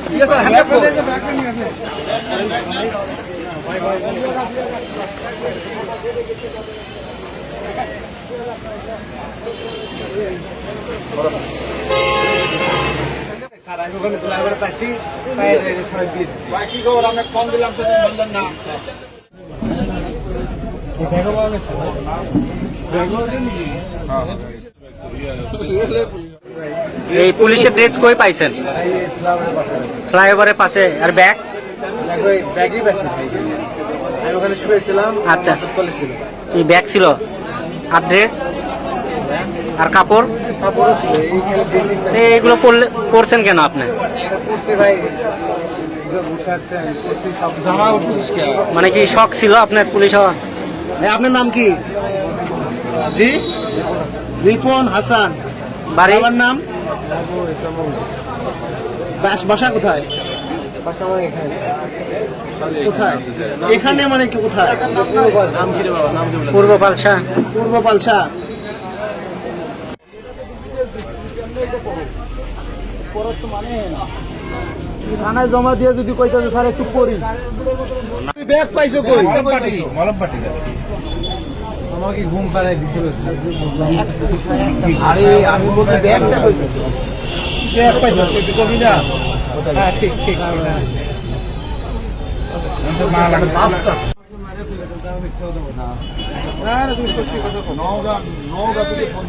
ঠিক আছে আমি রাখবো। স্যার আমি ওখানে তোলা করে পাইছি পায়ে সবাই দিয়ে দিচ্ছি কি খবর আমরা কম দিলাম তো বললেন না এই পুলিশের ড্রেস কই পাইছেন? ফ্লাইওভারের পাশে। আর ব্যাগ? ব্যাগই পাইছি আমি ওখানে শুয়েছিলাম। আচ্ছা, ছিল কি ব্যাগ ছিল? আর ড্রেস আর কাপড়? কাপড়ও ছিল। এইগুলো পরছেন কেন আপনি? পড়ছি ভাই জামা উঠছিস কে? মানে কি শখ ছিল আপনার পুলিশ হওয়া? আপনার নাম কি? জি রিপন হাসান। বাড়ি? আমার নাম বাসা কোথায়? কোথায় এখানে মানে কি কোথায়? পূর্ব পালসা। পূর্ব পালসা। থানায় জমা দিয়ে যদি কইতে স্যার একটু পড়ি ব্যাগ পাইছো কই? মলমপাটি আমাকে ঘুম পাড়ায় দিছিল। আরে আমি বলতে ব্যাগটা কই? ব্যাগ পাইছো একটু কবি না? হ্যাঁ ঠিক ঠিক। না তুমি সত্যি কথা নওগাঁ থেকে ফোন